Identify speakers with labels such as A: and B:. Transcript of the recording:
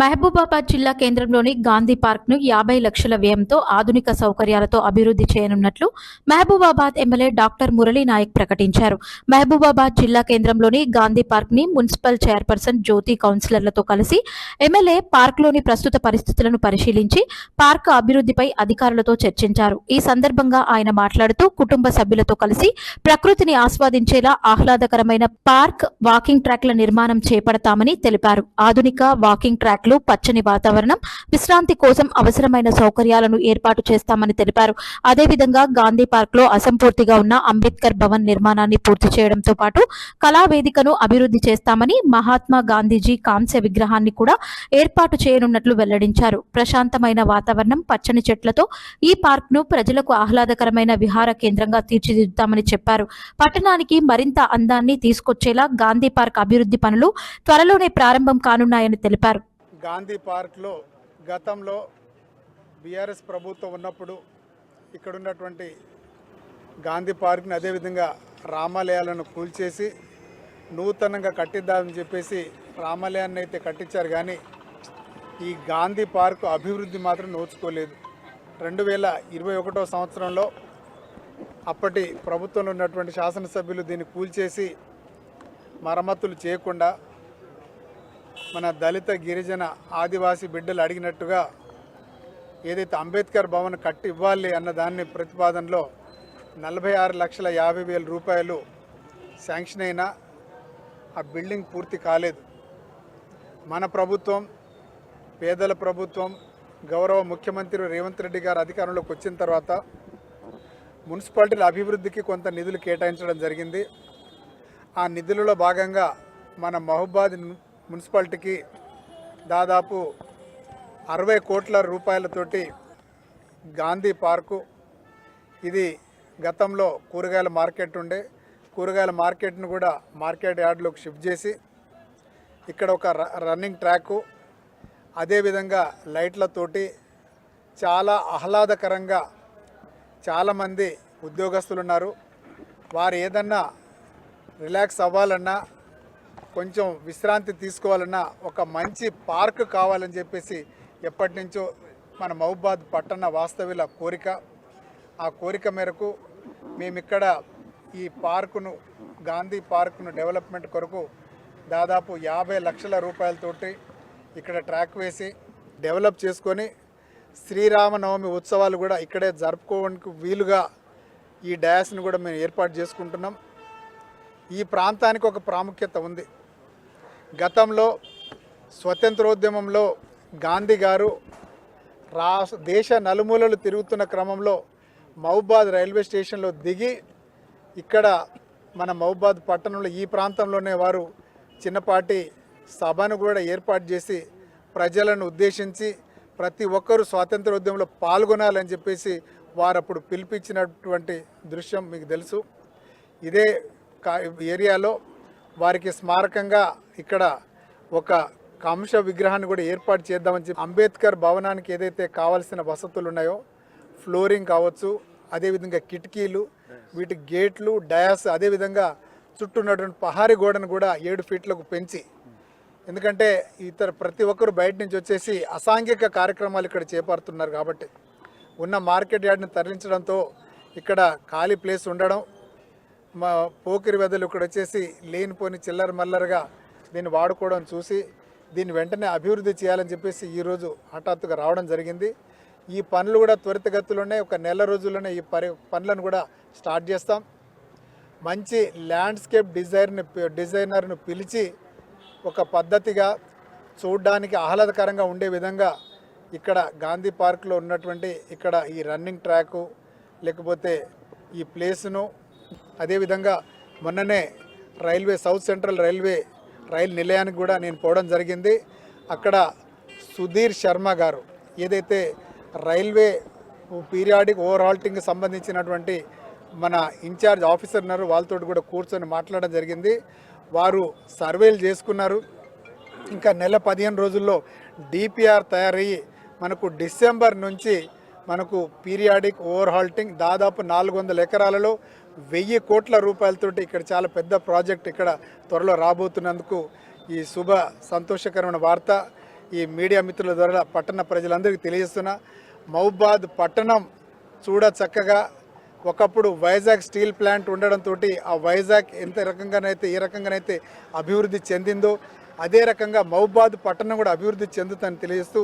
A: మహబూబాబాద్ జిల్లా కేంద్రంలోని గాంధీ పార్క్ ను 50 లక్షల వ్యయంతో ఆధునిక సౌకర్యాలతో అభివృద్ధి చేయనున్నట్లు మహబూబాబాద్ ఎమ్మెల్యే డాక్టర్ మురళీ నాయక్ ప్రకటించారు. మహబూబాబాద్ జిల్లా కేంద్రంలోని గాంధీ పార్క్ ని మున్సిపల్ చైర్పర్సన్ జ్యోతి కౌన్సిలర్లతో కలిసి ఎమ్మెల్యే పార్క్ లోని ప్రస్తుత పరిస్థితులను పరిశీలించి పార్క్ అభివృద్ధిపై అధికారులతో చర్చించారు. ఈ సందర్భంగా ఆయన మాట్లాడుతూ కుటుంబ సభ్యులతో కలిసి ప్రకృతిని ఆస్వాదించేలా ఆహ్లాదకరమైన పార్క్ వాకింగ్ ట్రాక్ల నిర్మాణం చేపడతామని తెలిపారు. ఆధునిక వాకింగ్ ట్రాక్ పచ్చని వాతావరణం, విశ్రాంతి కోసం అవసరమైన సౌకర్యాలను ఏర్పాటు చేస్తామని తెలిపారు. అదేవిధంగా గాంధీ పార్క్ లో అసంపూర్తిగా ఉన్న అంబేద్కర్ భవన్ నిర్మాణాన్ని పూర్తి చేయడంతో పాటు కళావేదికను అభివృద్ధి చేస్తామని, మహాత్మా గాంధీజీ కాంస్య విగ్రహాన్ని కూడా ఏర్పాటు చేయనున్నట్లు వెల్లడించారు. ప్రశాంతమైన వాతావరణం, పచ్చని చెట్లతో ఈ పార్క్ ను ప్రజలకు ఆహ్లాదకరమైన విహార కేంద్రంగా తీర్చిదిద్దుతామని చెప్పారు. పట్టణానికి మరింత అందాన్ని తీసుకొచ్చేలా గాంధీ పార్క్ అభివృద్ధి పనులు త్వరలోనే ప్రారంభం కానున్నాయని తెలిపారు.
B: గాంధీ పార్క్లో గతంలో బీఆర్ఎస్ ప్రభుత్వం ఉన్నప్పుడు ఇక్కడ ఉన్నటువంటి గాంధీ పార్క్ని అదేవిధంగా రామాలయాలను కూల్చేసి నూతనంగా కట్టిద్దామని చెప్పేసి రామాలయాన్ని అయితే కట్టించారు. కానీ ఈ గాంధీ పార్కు అభివృద్ధి మాత్రం నోచుకోలేదు. 2021 సంవత్సరంలో అప్పటి ప్రభుత్వంలో ఉన్నటువంటి శాసనసభ్యులు దీన్ని కూల్చేసి మరమ్మతులు చేయకుండా మన దళిత గిరిజన ఆదివాసీ బిడ్డలు అడిగినట్టుగా ఏదైతే అంబేద్కర్ భవన్ కట్టి ఇవ్వాలి అన్న దాన్ని ప్రతిపాదనలో 46,50,000 రూపాయలు శాంక్షన్ అయినా ఆ బిల్డింగ్ పూర్తి కాలేదు. మన ప్రభుత్వం, పేదల ప్రభుత్వం, గౌరవ ముఖ్యమంత్రి రేవంత్ రెడ్డి గారు అధికారంలోకి వచ్చిన తర్వాత మున్సిపాలిటీల అభివృద్ధికి కొంత నిధులు కేటాయించడం జరిగింది. ఆ నిధులలో భాగంగా మన మహబూబాబాద్ మున్సిపాలిటీకి దాదాపు 60 కోట్ల రూపాయలతోటి గాంధీ పార్కు, ఇది గతంలో కూరగాయల మార్కెట్ ఉండే, కూరగాయల మార్కెట్ను కూడా మార్కెట్ యార్డ్లోకి షిఫ్ట్ చేసి ఇక్కడ ఒక రన్నింగ్ ట్రాకు, అదేవిధంగా లైట్లతోటి చాలా ఆహ్లాదకరంగా చాలామంది ఉద్యోగస్తులు ఉన్నారు. వారు ఏదన్నా రిలాక్స్ అవ్వాలన్నా, కొంచెం విశ్రాంతి తీసుకోవాలన్నా ఒక మంచి పార్క్ కావాలని చెప్పేసి ఎప్పటి నుంచో మన మహబూబాబాద్ పట్టణ వాస్తవ్యుల కోరిక. ఆ కోరిక మేరకు మేమిక్కడ ఈ పార్కును, గాంధీ పార్కును డెవలప్మెంట్ కొరకు దాదాపు 50 లక్షల రూపాయలతోటి ఇక్కడ ట్రాక్ వేసి డెవలప్ చేసుకొని శ్రీరామనవమి ఉత్సవాలు కూడా ఇక్కడే జరుపుకోవడానికి వీలుగా ఈ డాస్ను కూడా మేము ఏర్పాటు చేసుకుంటున్నాం. ఈ ప్రాంతానికి ఒక ప్రాముఖ్యత ఉంది. గతంలో స్వతంత్రోద్యమంలో గాంధీ గారు దేశ నలుమూలలు తిరుగుతున్న క్రమంలో మహబూబాబాద్ రైల్వే స్టేషన్లో దిగి ఇక్కడ మన మహబూబాబాద్ పట్టణంలో ఈ ప్రాంతంలోనే వారు చిన్నపాటి సభను కూడా ఏర్పాటు చేసి ప్రజలను ఉద్దేశించి ప్రతి ఒక్కరూ స్వాతంత్రోద్యమంలో పాల్గొనాలని చెప్పేసి వారు అప్పుడు పిలిపించినటువంటి దృశ్యం మీకు తెలుసు. ఇదే ఏరియాలో వారికి స్మారకంగా ఇక్కడ ఒక కాంస్య విగ్రహాన్ని కూడా ఏర్పాటు చేద్దామని చెప్పి అంబేద్కర్ భవనానికి ఏదైతే కావాల్సిన వసతులు ఉన్నాయో, ఫ్లోరింగ్ కావచ్చు, అదేవిధంగా కిటికీలు, వీటి గేట్లు, డయాస్, అదేవిధంగా చుట్టూ ఉన్నటువంటి పహారీ గోడను కూడా 7 ఫీట్లకు పెంచి, ఎందుకంటే ప్రతి ఒక్కరు బయట నుంచి వచ్చేసి అసాంఘిక కార్యక్రమాలు ఇక్కడ చేపడుతున్నారు కాబట్టి ఉన్న మార్కెట్ యార్డ్ని తరలించడంతో ఇక్కడ ఖాళీ ప్లేస్ ఉండడం, మా పోకిరి వెదలు ఇక్కడ వచ్చేసి లేనిపోని చిల్లర మల్లరగా దీన్ని వాడుకోవడం చూసి దీన్ని వెంటనే అభివృద్ధి చేయాలని చెప్పేసి ఈరోజు హఠాత్తుగా రావడం జరిగింది. ఈ పనులు కూడా త్వరితగతిలోనే ఒక నెల రోజుల్లోనే ఈ పనులను కూడా స్టార్ట్ చేస్తాం. మంచి ల్యాండ్స్కేప్ డిజైనర్ను పిలిచి ఒక పద్ధతిగా చూడడానికి ఆహ్లాదకరంగా ఉండే విధంగా ఇక్కడ గాంధీ పార్క్లో ఉన్నటువంటి ఇక్కడ ఈ రన్నింగ్ ట్రాకు, లేకపోతే ఈ ప్లేస్ను, అదేవిధంగా మొన్ననే సౌత్ సెంట్రల్ రైలు నిలయానికి కూడా నేను పోవడం జరిగింది. అక్కడ సుధీర్ శర్మ గారు ఏదైతే రైల్వే పీరియాడిక్ ఓవర్హాల్టింగ్కి సంబంధించినటువంటి మన ఇన్ఛార్జ్ ఆఫీసర్ ఉన్నారు, వాళ్ళతో కూడా కూర్చొని మాట్లాడడం జరిగింది. వారు సర్వేలు చేసుకున్నారు. ఇంకా నెల 15 రోజుల్లో డిపిఆర్ తయారయ్యి మనకు డిసెంబర్ నుంచి మనకు పీరియాడిక్ ఓవర్హాల్టింగ్ దాదాపు 400 ఎకరాలలో 1000 కోట్ల రూపాయలతోటి ఇక్కడ చాలా పెద్ద ప్రాజెక్ట్ ఇక్కడ త్వరలో రాబోతున్నందుకు ఈ శుభ సంతోషకరమైన వార్త. ఈ మీడియా మిత్రుల ద్వారా పట్టణ ప్రజలందరికీ తెలియజేస్తున్నా, మహబూబాద్ పట్టణం చూడ చక్కగా ఒకప్పుడు వైజాగ్ స్టీల్ ప్లాంట్ ఉండడంతో ఆ వైజాగ్ ఏ రకంగానైతే అభివృద్ధి చెందిందో అదే రకంగా మహబూబాద్ పట్టణం కూడా అభివృద్ధి చెందుతుందని తెలియజేస్తూ